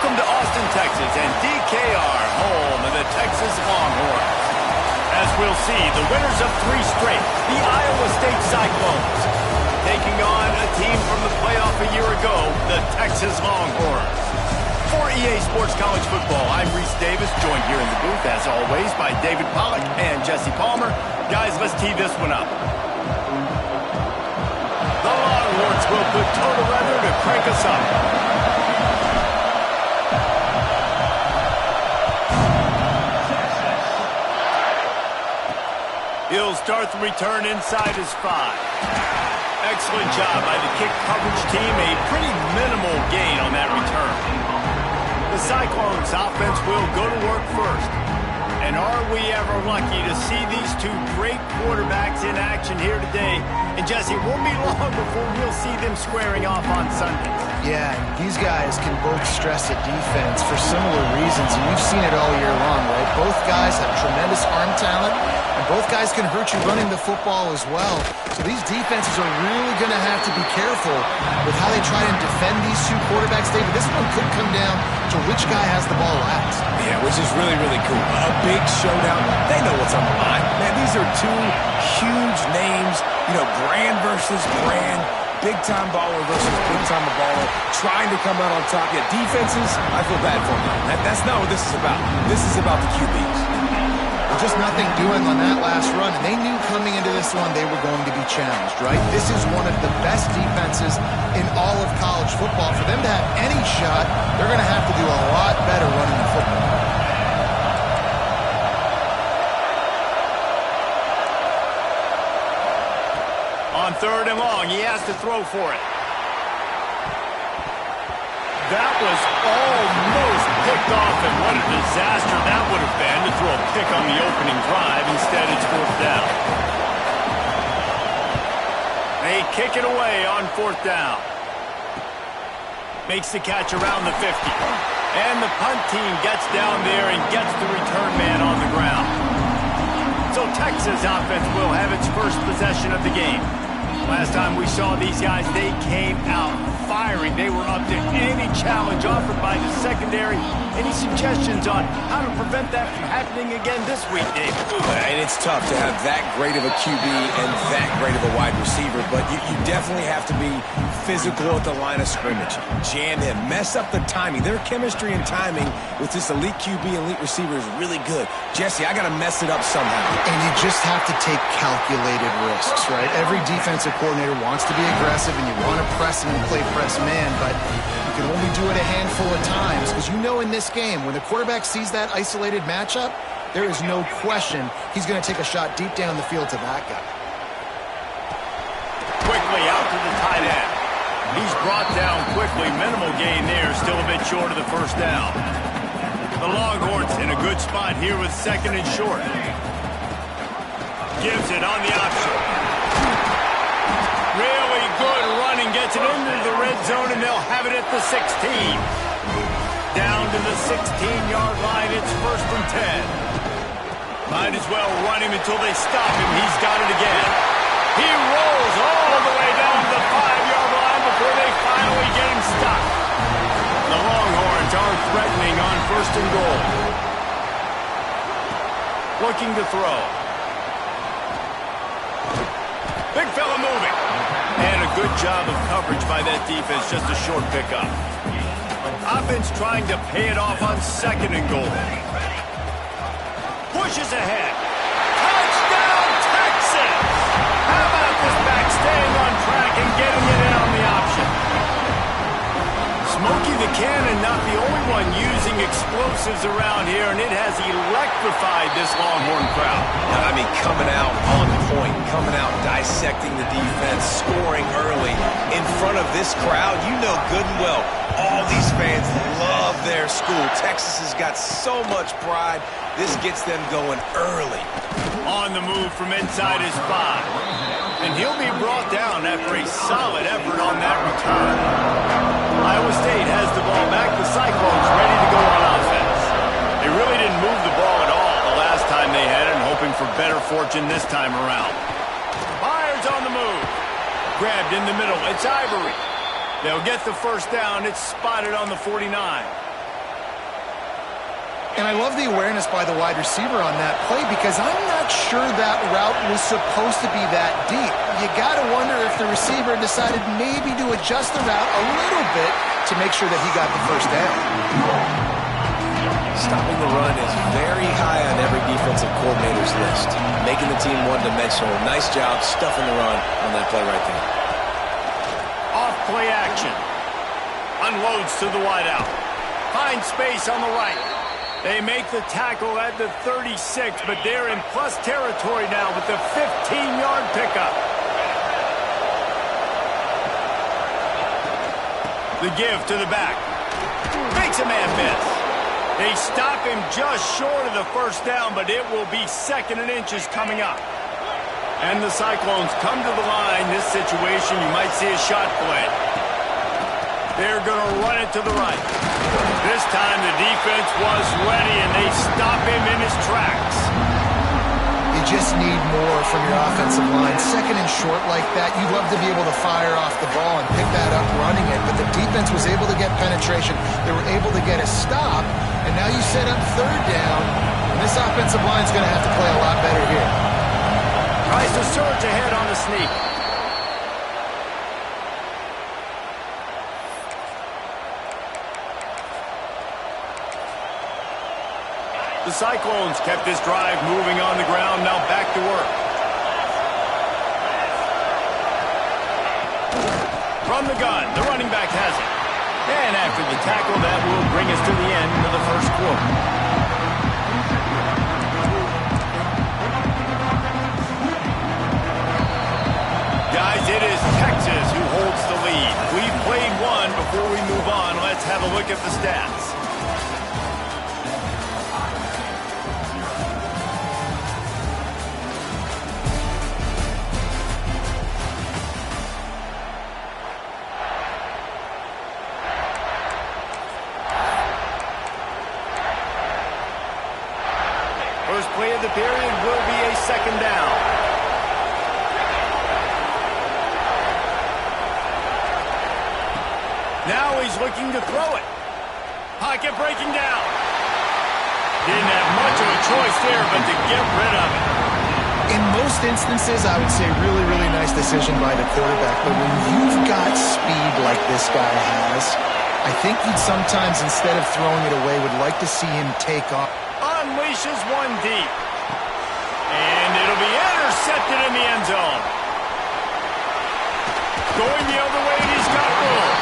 Welcome to Austin, Texas, and DKR, home of the Texas Longhorns. As we'll see, the winners of 3 straight, the Iowa State Cyclones, taking on a team from the playoff a year ago, the Texas Longhorns. For EA Sports College Football, I'm Reese Davis, joined here in the booth, as always, by David Pollack and Jesse Palmer. Guys, let's tee this one up. The Longhorns will put total weather to crank us up. He'll start the return inside his 5. Excellent job by the kick coverage team. A pretty minimal gain on that return. The Cyclones offense will go to work first. And are we ever lucky to see these 2 great quarterbacks in action here today? And Jesse, it won't be long before we'll see them squaring off on Sunday. Yeah, these guys can both stress a defense for similar reasons, and you've seen it all year long, right? Both guys have tremendous arm talent, and both guys can hurt you running the football as well. So these defenses are really going to have to be careful with how they try and defend these 2 quarterbacks. David, this one could come down to which guy has the ball last. Yeah, which is really, really cool. A big showdown. They know what's on the line. Man, these are 2 huge names, brand versus brand. Big-time baller versus big-time baller, trying to come out on top. Yeah, defenses, I feel bad for them. That's not what this is about. This is about the QBs. Well, just nothing doing on that last run, and they knew coming into this one they were going to be challenged, right? This is one of the best defenses in all of college football. For them to have any shot, they're going to have to do a lot better running the football. On 3rd and long, he has to throw for it. That was almost picked off, and what a disaster that would have been to throw a pick on the opening drive. Instead, it's 4th down. They kick it away on 4th down. Makes the catch around the 50. And the punt team gets down there and gets the return man on the ground. So Texas offense will have its first possession of the game. Last time we saw these guys, they came out firing. They were up to any challenge offered by the secondary. Any suggestions on how to prevent that from happening again this week, Dave? And it's tough to have that great of a QB and that great of a wide receiver, but you definitely have to be physical at the line of scrimmage. Jam him. Mess up the timing. Their chemistry and timing with this elite QB, elite receiver is really good. Jesse, I got to mess it up somehow. And you just have to take calculated risks, right? Every defensive coordinator wants to be aggressive, and you want to press him and play press man, but you can only do it a handful of times, because in this game, when the quarterback sees that isolated matchup, there is no question he's going to take a shot deep down the field to that guy. Quickly out to the tight end. He's brought down quickly. Minimal gain there, still a bit short of the 1st down. The Longhorns in a good spot here with 2nd and short. Gives it on the option. Really good running, gets it into the red zone, and they'll have it at the 16. Down to the 16-yard line, it's 1st and 10. Might as well run him until they stop him. He's got it again. He rolls all the way down to the 5-yard line before they finally get him stopped. The Longhorns are threatening on 1st and goal. Looking to throw. Big fella moving. And a good job of coverage by that defense, just a short pickup. Offense trying to pay it off on 2nd and goal. Pushes ahead. Touchdown, Texas! How about this back staying on track and getting it in on the option? Smokey the Cannon, not the only one using explosives around here, and it has electrified this Longhorn crowd. I mean, coming out on point, coming out dissecting the defense, scoring early in front of this crowd. You know good and well, all these fans love their school. Texas has got so much pride. This gets them going early. On the move from inside his 5. And he'll be brought down after a solid effort on that return. Iowa State has the ball back. The Cyclones ready to go on offense. They really didn't move the ball at all the last time they had it, and hoping for better fortune this time around. Myers on the move. Grabbed in the middle. It's Ivory. They'll get the 1st down. It's spotted on the 49. And I love the awareness by the wide receiver on that play because I'm not sure that route was supposed to be that deep. You got to wonder if the receiver decided maybe to adjust the route a little bit to make sure that he got the first down. Stopping the run is very high on every defensive coordinator's list. Making the team one-dimensional. Nice job stuffing the run on that play right there. Off play action. Unloads to the wideout. Finds space on the right. They make the tackle at the 36, but they're in plus territory now with the 15-yard pickup. The give to the back. Makes a man miss. They stop him just short of the first down, but it will be 2nd and inches coming up. And the Cyclones come to the line. This situation, you might see a shot play. They're going to run it to the right. This time the defense was ready, and they stop him in his tracks. You just need more from your offensive line. 2nd and short like that, you'd love to be able to fire off the ball and pick that up running it, but the defense was able to get penetration. They were able to get a stop, and now you set up 3rd down, and this offensive line's going to have to play a lot better here. Tries to surge ahead on the sneak. The Cyclones kept this drive moving on the ground, now back to work. From the gun, the running back has it. And after the tackle, that will bring us to the end of the first quarter. Guys, it is Texas who holds the lead. We've played one. Before we move on, let's have a look at the stats. First play of the period will be a 2nd down. Now he's looking to throw it. Pocket breaking down. Didn't have much of a choice there, but to get rid of it. In most instances, I would say really, really nice decision by the quarterback. But when you've got speed like this guy has, I think you'd sometimes, instead of throwing it away, would like to see him take off. Unleashes one deep. And it'll be intercepted in the end zone. Going the other way, and he's got room.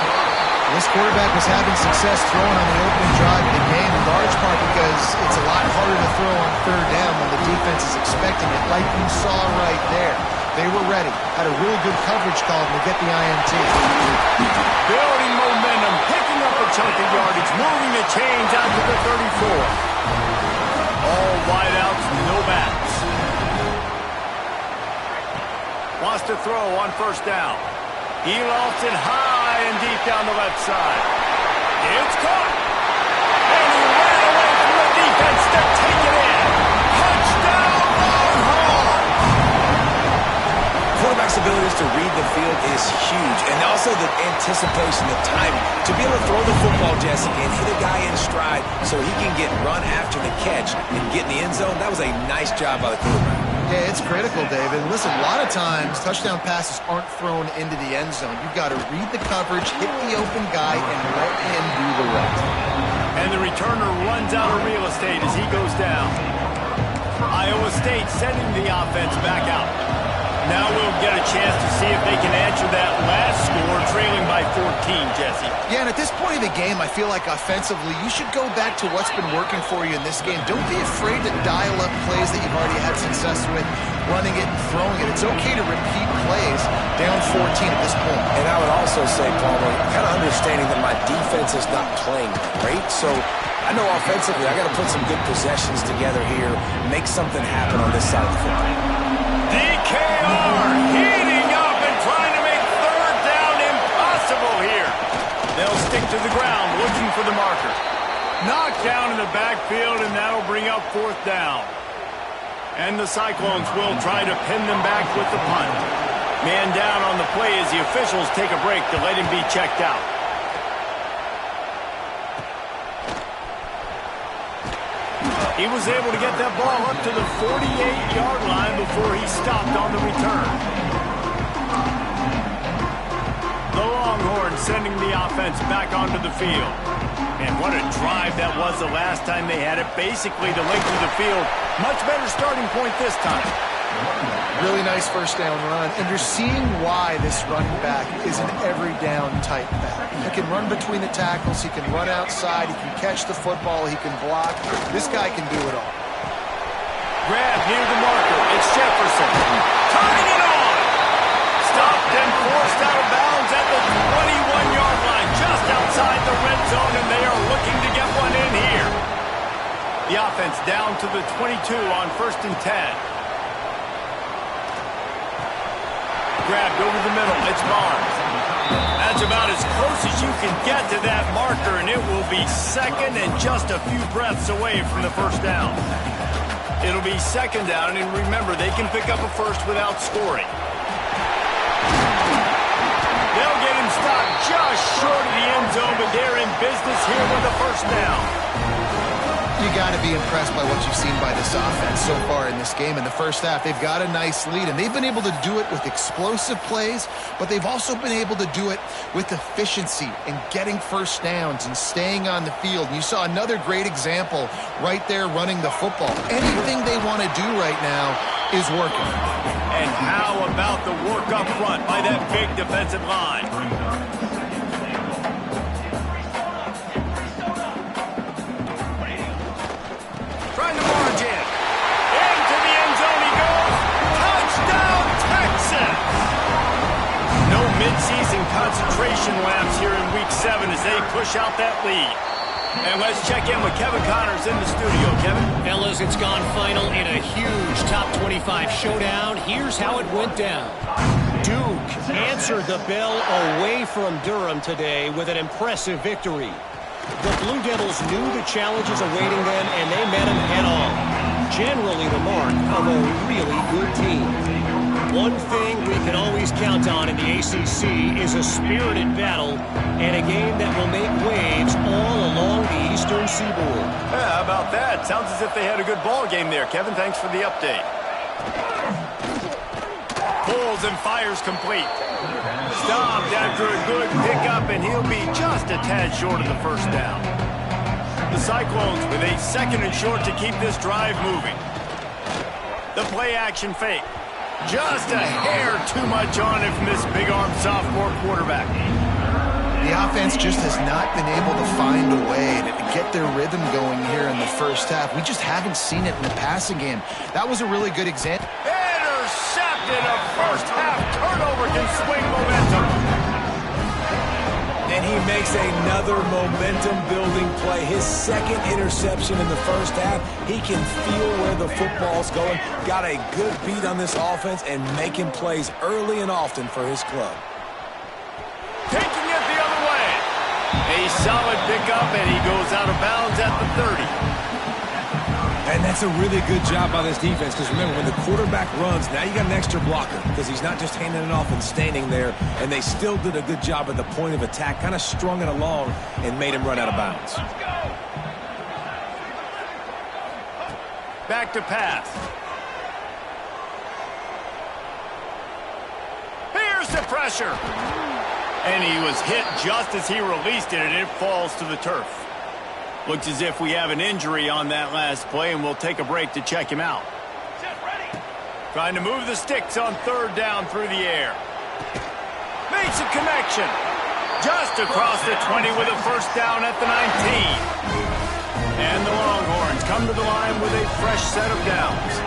This quarterback was having success throwing on the opening drive of the game, in large part because it's a lot harder to throw on 3rd down when the defense is expecting it, like you saw right there. They were ready. Had a real good coverage call to get the INT. Building momentum, picking up a chunk of yardage, moving the chains out to the 34. All wideouts, no backs. Wants to throw on 1st down. He lofts it high and deep down the left side. It's caught. And he ran away from the defense to take it in. Touchdown, Longhorns! Quarterback's abilities to read the field is huge, and also the anticipation, the timing. To be able to throw the football, Jesse, and hit a guy in stride so he can get run after the catch and get in the end zone, that was a nice job by the quarterback. Yeah, it's critical, David. Listen, a lot of times, touchdown passes aren't thrown into the end zone. You've got to read the coverage, hit the open guy, and let him do the rest. And the returner runs out of real estate as he goes down. Iowa State sending the offense back out. Now we'll get a chance to see if they can answer that last score, trailing by 14, Jesse. Yeah, and at this point of the game, I feel like offensively, you should go back to what's been working for you in this game. Don't be afraid to dial up plays that you've already had success with, running it and throwing it. It's okay to repeat plays down 14 at this point. And I would also say, Palmer, kind of understanding that my defense is not playing great, so I know offensively I got to put some good possessions together here, make something happen on this side of the football. DKR heating up and trying to make 3rd down impossible here. They'll stick to the ground looking for the marker. Knocked down in the backfield, and that'll bring up 4th down. And the Cyclones will try to pin them back with the punt. Man down on the play as the officials take a break to let him be checked out. He was able to get that ball up to the 48-yard line before he stopped on the return. The Longhorns sending the offense back onto the field. And what a drive that was the last time they had it. Basically the length of the field. Much better starting point this time. Really nice first down run. And you're seeing why this running back is an every down type back. He can run between the tackles. He can run outside. He can catch the football. He can block. This guy can do it all. Grab near the marker. It's Jefferson. Tying it on. Stopped and forced out of bounds at the 21-yard line. Just outside the red zone, and they are looking to get one in here. The offense down to the 22 on 1st and 10. Grabbed over the middle. It's Barnes. That's about as close as you can get to that marker, and it will be second and just a few breaths away from the first down. It'll be second down, and remember, they can pick up a first without scoring. They'll get him stopped just short of the end zone, but they're in business here with a first down. You got to be impressed by what you've seen by this offense so far in this game. In the first half, they've got a nice lead, and they've been able to do it with explosive plays, but they've also been able to do it with efficiency and getting first downs and staying on the field. And you saw another great example right there running the football. Anything they want to do right now is working. And how about the work up front by that big defensive line? Trying to march in. Into the end zone he goes. Touchdown, Texans! No midseason concentration laps here in Week 7 as they push out that lead. And let's check in with Kevin Connors in the studio. Kevin? Fellas, it's gone final in a huge top 25 showdown. Here's how it went down. Duke answered the bell away from Durham today with an impressive victory. The Blue Devils knew the challenges awaiting them, and they met them head-on. Generally the mark of a really good team. One thing we can always count on in the ACC is a spirited battle and a game that will make waves all along the Eastern Seaboard. Yeah, how about that? Sounds as if they had a good ball game there. Kevin, thanks for the update. Pulls and fires complete. Stopped after a good pickup, and he'll be just a tad short of the first down. The Cyclones with a 2nd and short to keep this drive moving. The play-action fake. Just a hair too much on it from this big-arm sophomore quarterback. The offense just has not been able to find a way to get their rhythm going here in the first half. We just haven't seen it in the passing game. That was a really good example. Intercepted. A first-half turnover can swing momentum. And he makes another momentum-building play. His 2nd interception in the first half. He can feel where the football's going. Got a good beat on this offense and making plays early and often for his club. Taking it the other way. A solid pickup, and he goes out of bounds at the 30. And that's a really good job by this defense, because remember, when the quarterback runs, now you got an extra blocker, because he's not just handing it off and standing there, and they still did a good job at the point of attack, kind of strung it along and made him run out of bounds. Back to pass. Here's the pressure. And he was hit just as he released it, and it falls to the turf. Looks as if we have an injury on that last play, and we'll take a break to check him out. Trying to move the sticks on 3rd down through the air. Makes a connection. Just across the 20 with a first down at the 19. And the Longhorns come to the line with a fresh set of downs.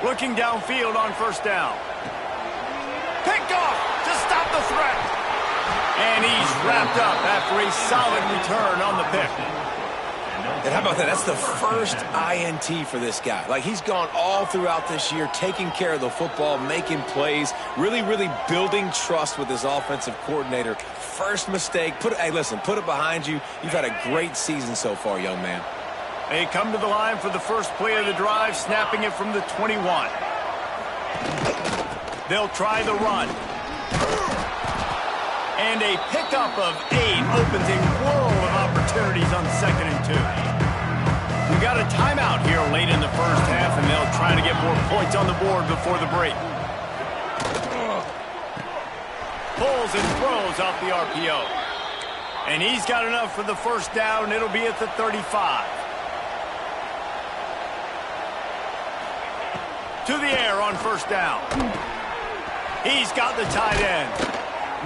Looking downfield on 1st down. Picked off to stop the threat. And he's wrapped up after a solid return on the pick. And how about that? That's the first INT for this guy. Like, he's gone all throughout this year, taking care of the football, making plays, really, really building trust with his offensive coordinator. First mistake. Hey, listen, put it behind you. You've had a great season so far, young man. They come to the line for the first play of the drive, snapping it from the 21. They'll try the run. And a pickup of 8 opens a world of opportunities on 2nd and 2. points on the board before the break. Pulls and throws off the RPO. And he's got enough for the first down. It'll be at the 35. To the air on first down. He's got the tight end.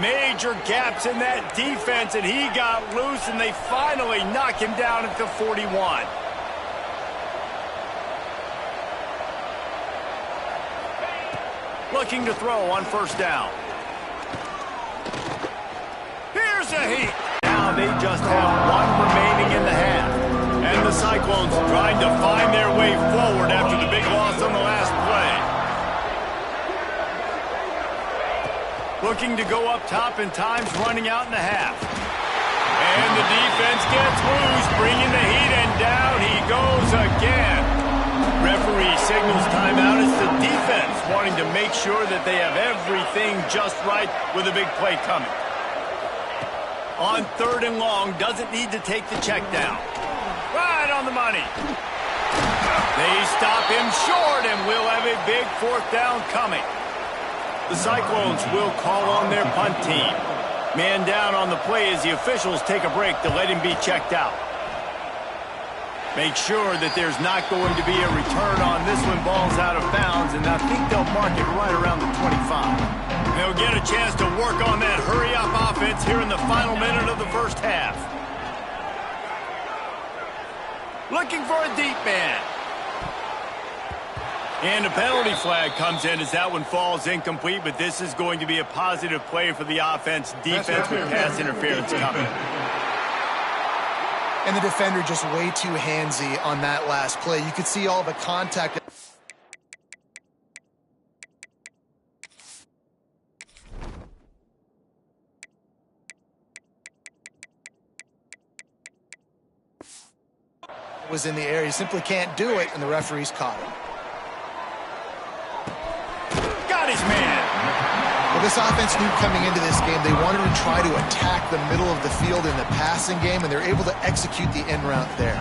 Major gaps in that defense, and he got loose, and they finally knock him down at the 41. Looking to throw on first down. Here's a heat. Now they just have one remaining in the half. And the Cyclones trying to find their way forward after the big loss on the last play. Looking to go up top, and time's running out in the half. And the defense gets loose, bringing the heat, and down he goes again. Referee signals timeout. It's the defense wanting to make sure that they have everything just right with a big play coming. On third and long, doesn't need to take the check down. Right on the money. They stop him short, and we'll have a big fourth down coming. The Cyclones will call on their punt team. Man down on the play as the officials take a break to let him be checked out. Make sure that there's not going to be a return on this one. Ball's out of bounds, and I think they'll mark it right around the 25. They'll get a chance to work on that hurry-up offense here in the final minute of the first half. Looking for a deep man. And a penalty flag comes in as that one falls incomplete, but this is going to be a positive play for the offense. Defense with pass interference coming. And the defender just way too handsy on that last play. You could see all the contact. Was in the air. He simply can't do it, and the referees caught him. His man. Well, this offense knew coming into this game they wanted to try to attack the middle of the field in the passing game, and they're able to execute the in route there.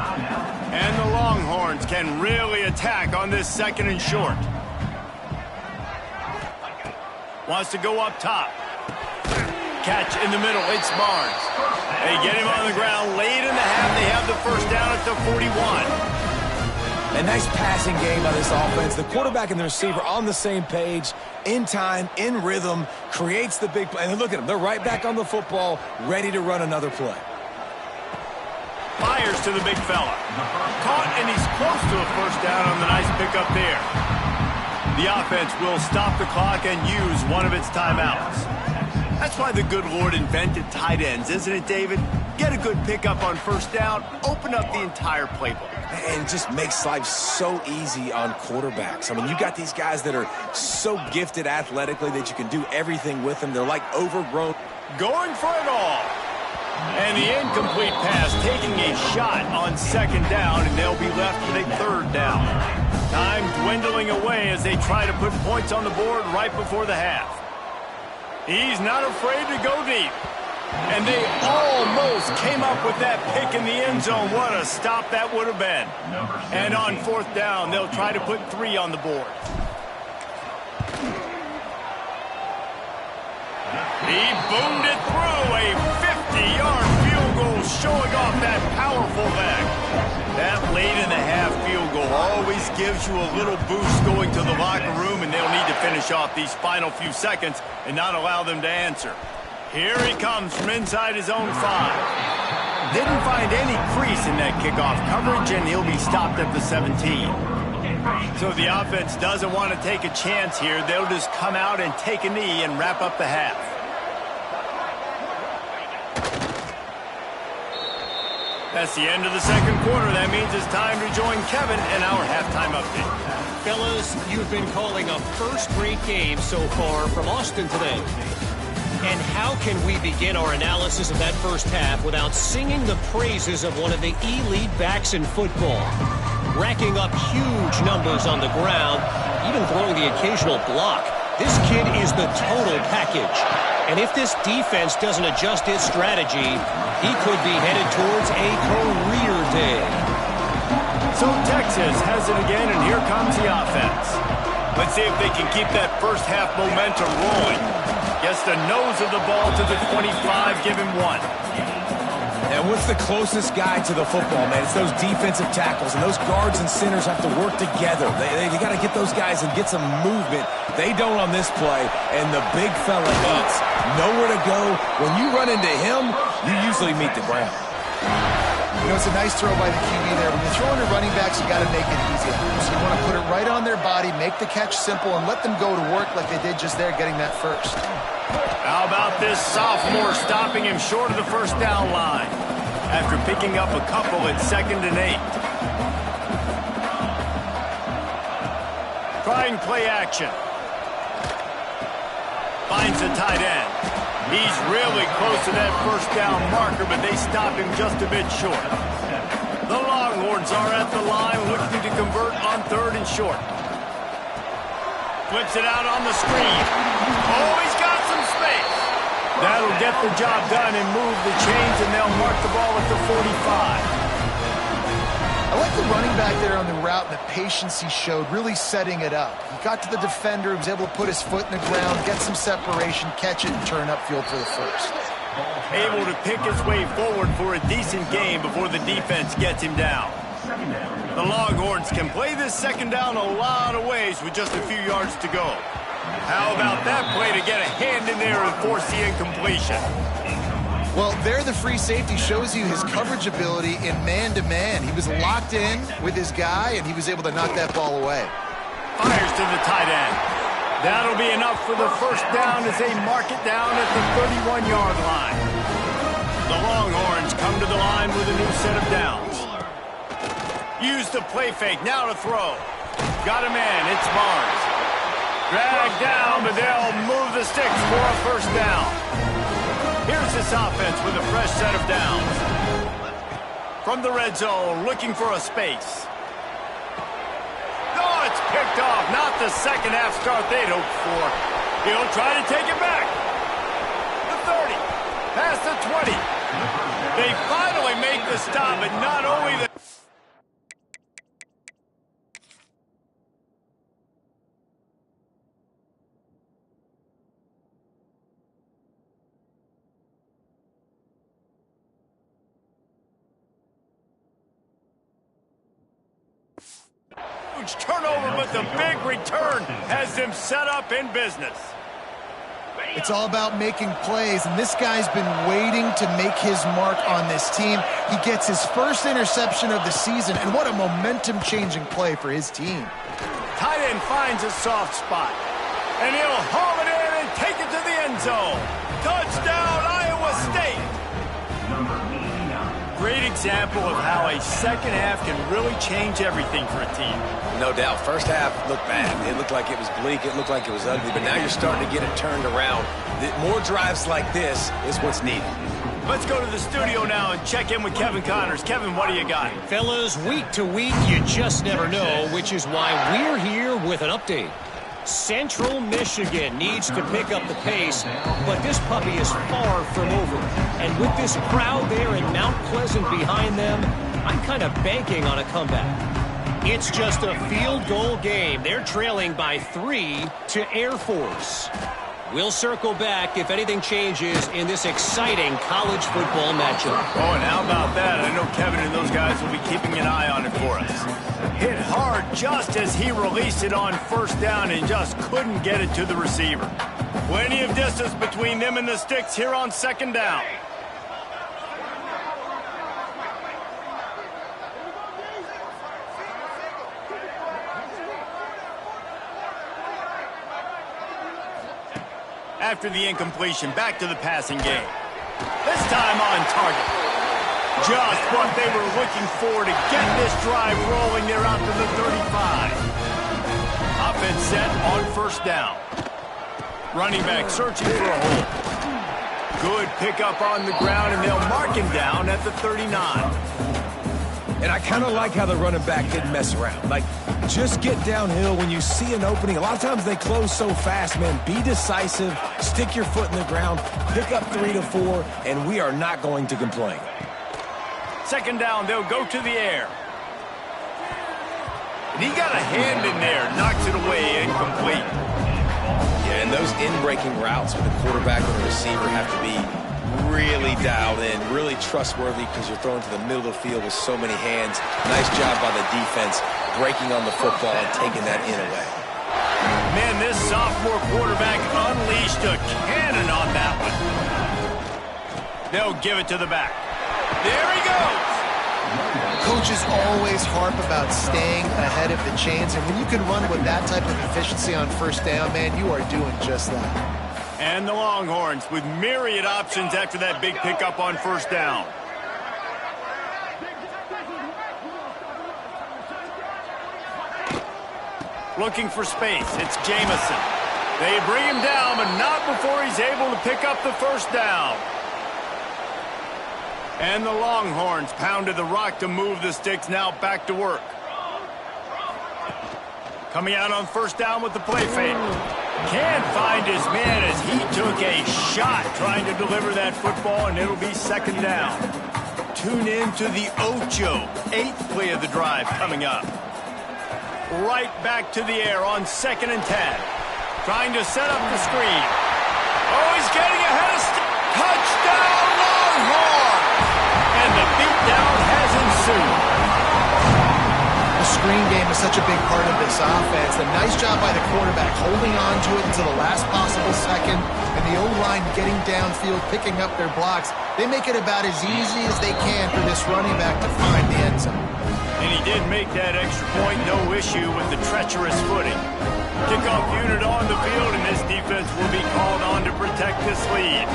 And the Longhorns can really attack on this second and short. Wants to go up top. Catch in the middle. It's Barnes. They get him on the ground late in the half. They have the first down at the 41. A nice passing game by this offense. The quarterback and the receiver on the same page, in time, in rhythm, creates the big play. And look at them. They're right back on the football, ready to run another play. Fires to the big fella. Caught, and he's close to a first down on the nice pickup there. The offense will stop the clock and use one of its timeouts. That's why the good Lord invented tight ends, isn't it, David? Get a good pickup on first down, open up the entire playbook. And it just makes life so easy on quarterbacks. I mean, you got these guys that are so gifted athletically that you can do everything with them. They're like overgrown. Going for it all. And the incomplete pass taking a shot on second down, and they'll be left with a third down. Time dwindling away as they try to put points on the board right before the half. He's not afraid to go deep. And they almost came up with that pick in the end zone. What a stop that would have been. And on fourth down, they'll try to put 3 on the board. He boomed it through. A 50-yard field goal showing off that powerful leg. That late in the half field goal always gives you a little boost going to the locker room, and they'll need to finish off these final few seconds and not allow them to answer. Here he comes from inside his own 5. Didn't find any crease in that kickoff coverage, and he'll be stopped at the 17. So the offense doesn't want to take a chance here. They'll just come out and take a knee and wrap up the half. That's the end of the second quarter. That means it's time to join Kevin in our halftime update. Fellas, you've been calling a first-rate game so far from Austin today. And how can we begin our analysis of that first half without singing the praises of one of the elite backs in football? Racking up huge numbers on the ground, even throwing the occasional block. This kid is the total package. And if this defense doesn't adjust its strategy, he could be headed towards a career day. So Texas has it again, and here comes the offense. Let's see if they can keep that first half momentum rolling. Gets the nose of the ball to the 25, give him 1. And what's the closest guy to the football, man? It's those defensive tackles, and those guards and centers have to work together. They got to get those guys and get some movement. They don't on this play, and the big fella eats. Nowhere to go. When you run into him, you usually meet the ground. You know, it's a nice throw by the QB there. When you're throwing to running backs, you got to make it easy. So you want to put it right on their body, make the catch simple, and let them go to work like they did just there, getting that first. How about this sophomore stopping him short of the first down line after picking up a couple at 2nd and 8. Trying play action. Finds the tight end. He's really close to that first down marker, but they stop him just a bit short. The Longhorns are at the line looking to convert on 3rd and short. Flips it out on the screen. Oh, he's got some space. That'll get the job done and move the chains, and they'll mark the ball at the 45. I like the running back there on the route and the patience he showed, really setting it up. He got to the defender, he was able to put his foot in the ground, get some separation, catch it, and turn upfield for the first. Able to pick his way forward for a decent game before the defense gets him down. The Longhorns can play this 2nd down a lot of ways with just a few yards to go. How about that play to get a hand in there and force the incompletion? Well, there the free safety shows you his coverage ability in man-to-man. He was locked in with his guy, and he was able to knock that ball away. Fires to the tight end. That'll be enough for the first down as they mark it down at the 31-yard line. The Longhorns come to the line with a new set of downs. Use the play fake, now to throw. Got a man, it's Barnes. Dragged down, but they'll move the sticks for a first down. Here's this offense with a fresh set of downs. From the red zone, looking for a space. Oh, it's picked off. Not the second half start they'd hoped for. He'll try to take it back. The 30, past the 20. They finally make the stop, but not only the... turnover, but the big return has them set up in business. It's all about making plays, and this guy's been waiting to make his mark on this team. He gets his first interception of the season, and what a momentum-changing play for his team. Tight end finds a soft spot, and he'll haul it in and take it to the end zone. Touchdown, Iowa State! Great example of how a second half can really change everything for a team. No doubt. First half looked bad. It looked like it was bleak. It looked like it was ugly. But now you're starting to get it turned around. More drives like this is what's needed. Let's go to the studio now and check in with Kevin Connors. Kevin, what do you got? Fellas, week to week, you just never know, which is why we're here with an update. Central Michigan needs to pick up the pace, but this puppy is far from over. And with this crowd there in Mount Pleasant behind them, I'm kind of banking on a comeback. It's just a field goal game. They're trailing by 3 to Air Force. We'll circle back if anything changes in this exciting college football matchup. Oh, and how about that? I know Kevin and those guys will be keeping an eye on it for us. Hit hard just as he released it on first down and just couldn't get it to the receiver. Plenty of distance between them and the sticks here on second down. After the incompletion, back to the passing game. This time on target. Just what they were looking for to get this drive rolling. They're out to the 35. Offense set on first down. Running back searching for a hole. Good pickup on the ground, and they'll mark him down at the 39. And I kind of like how the running back didn't mess around. Like, just get downhill when you see an opening. A lot of times they close so fast, man. Be decisive, stick your foot in the ground, pick up 3 to 4, and we are not going to complain. Second down, they'll go to the air. And he got a hand in there, knocks it away, incomplete. Yeah, and those in-breaking routes with the quarterback and the receiver have to be really dialed in, really trustworthy because you're throwing to the middle of the field with so many hands. Nice job by the defense breaking on the football and taking that in away. Man, this sophomore quarterback unleashed a cannon on that one. They'll give it to the back. There he goes. Coaches always harp about staying ahead of the chains, and when you can run with that type of efficiency on first down, man, you are doing just that. And the Longhorns with myriad options after that big pickup on first down. Looking for space. It's Jamison. They bring him down, but not before he's able to pick up the first down. And the Longhorns pounded the rock to move the sticks, now back to work. Coming out on first down with the play fake. Can't find his man as he took a shot trying to deliver that football, and it'll be second down. Tune in to the Ocho, 8th play of the drive coming up. Right back to the air on 2nd and 10. Trying to set up the screen. Oh, he's getting ahead of touchdown Longhorn! And the beatdown has ensued. The screen game is such a big part of this offense. A nice job by the quarterback holding on to it until the last possible second, and the O-line getting downfield, picking up their blocks. They make it about as easy as they can for this running back to find the end zone. And he did make that extra point, no issue with the treacherous footing. Kickoff unit on the field, and this defense will be called on to protect this lead.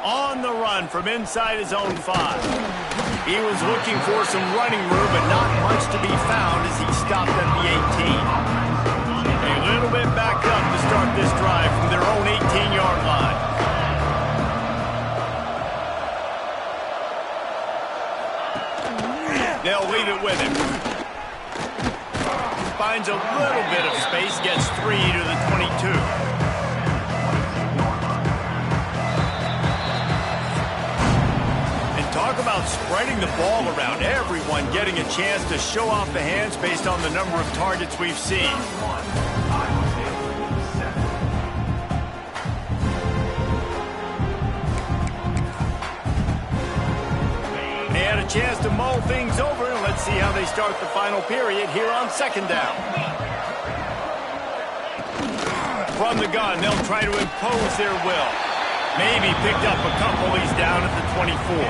On the run from inside his own 5. He was looking for some running room, but not much to be found as he stopped at the 18. A little bit backed up to start this drive from their own 18-yard line. They'll leave it with him. Finds a little bit of space, gets 3 to the 22. Talk about spreading the ball around. Everyone getting a chance to show off the hands based on the number of targets we've seen. They had a chance to mull things over, and let's see how they start the final period here on second down. From the gun, they'll try to impose their will. Maybe picked up a couple. He's down at the 24.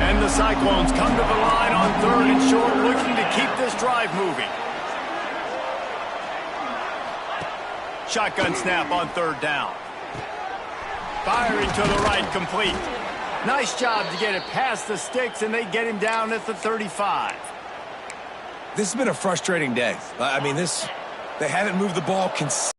And the Cyclones come to the line on 3rd and short, looking to keep this drive moving. Shotgun snap on 3rd down. Firing to the right, complete. Nice job to get it past the sticks, and they get him down at the 35. This has been a frustrating day. I mean, they haven't moved the ball consistently.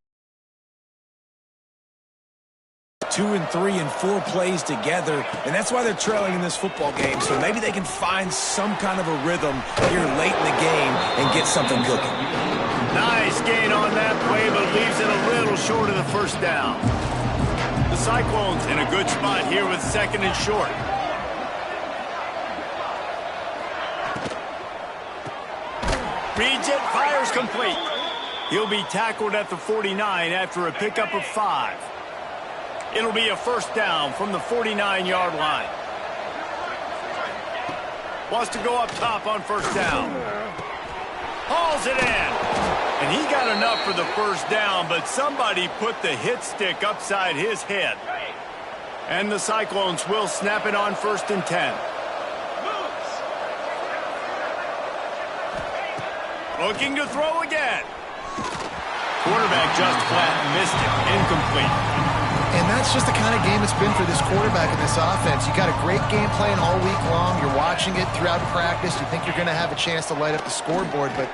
2 and 3 and 4 plays together, and that's why they're trailing in this football game. So maybe they can find some kind of a rhythm here late in the game and get something cooking. Nice gain on that play, but leaves it a little short of the first down. The Cyclones in a good spot here with 2nd and short. Reads it, fires complete. He'll be tackled at the 49 after a pickup of 5. It'll be a first down from the 49-yard line. Wants to go up top on first down. Hauls it in. And he got enough for the first down, but somebody put the hit stick upside his head. And the Cyclones will snap it on 1st and 10. Looking to throw again. Quarterback just flat missed it. Incomplete. And that's just the kind of game it's been for this quarterback in this offense. You got a great game plan all week long. You're watching it throughout practice. You think you're going to have a chance to light up the scoreboard, but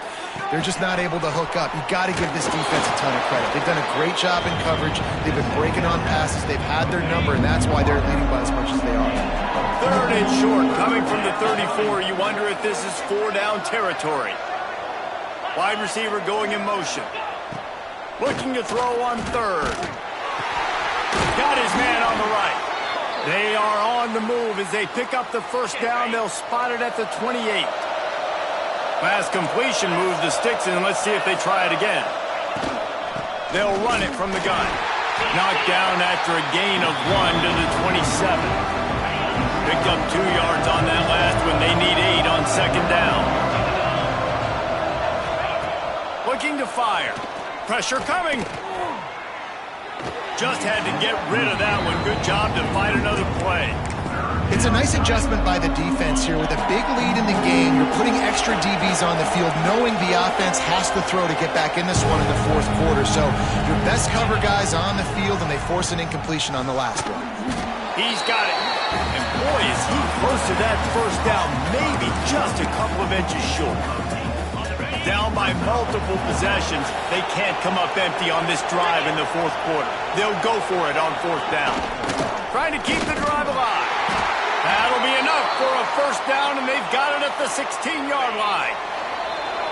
they're just not able to hook up. You got to give this defense a ton of credit. They've done a great job in coverage. They've been breaking on passes. They've had their number, and that's why they're leading by as much as they are. 3rd and short, coming from the 34. You wonder if this is 4-down territory. Wide receiver going in motion. Looking to throw on 3rd. Got his man on the right. They are on the move as they pick up the first down. They'll spot it at the 28. Pass completion moves the sticks in. Let's see if they try it again. They'll run it from the gun. Knocked down after a gain of 1 to the 27. Picked up 2 yards on that last one. They need 8 on second down. Looking to fire. Pressure coming. Just had to get rid of that one. Good job to fight another play. It's a nice adjustment by the defense here. With a big lead in the game, you're putting extra DBs on the field, knowing the offense has to throw to get back in this one in the fourth quarter. So your best cover guys on the field, and they force an incompletion on the last one. He's got it. And boy, is he close to that first down, maybe just a couple of inches short. Down by multiple possessions, they can't come up empty on this drive in the fourth quarter. They'll go for it on fourth down. Trying to keep the drive alive. That'll be enough for a first down, and they've got it at the 16-yard line.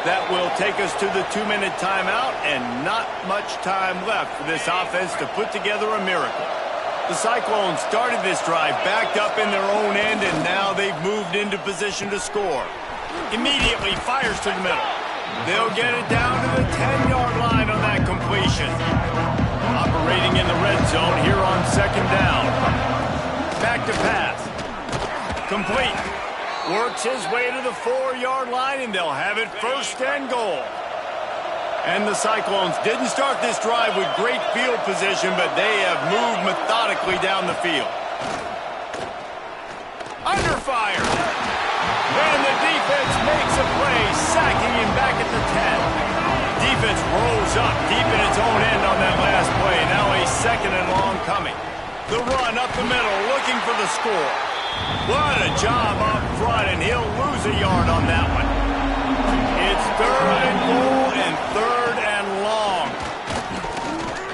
That will take us to the 2-minute timeout, and not much time left for this offense to put together a miracle. The Cyclones started this drive backed up in their own end, and now they've moved into position to score. Immediately fires to the middle. They'll get it down to the 10-yard line on that completion. Operating in the red zone here on second down. Back to pass. Complete. Works his way to the 4-yard line, and they'll have it first and goal. And the Cyclones didn't start this drive with great field position, but they have moved methodically down the field. Under fire. And the defense makes a play, sacking him back at the 10. Defense rolls up deep in its own end on that last play. Now a second and long coming. The run up the middle, looking for the score. What a job up front, and he'll lose a yard on that one. It's third and goal and third and long.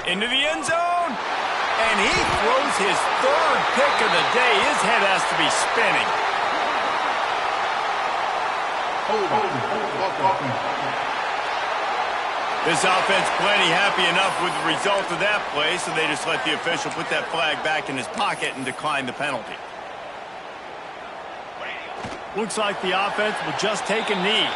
Into the end zone, and he throws his third pick of the day. His head has to be spinning. This offense plenty happy enough with the result of that play, so they just let the official put that flag back in his pocket and decline the penalty. Looks like the offense will just take a knee.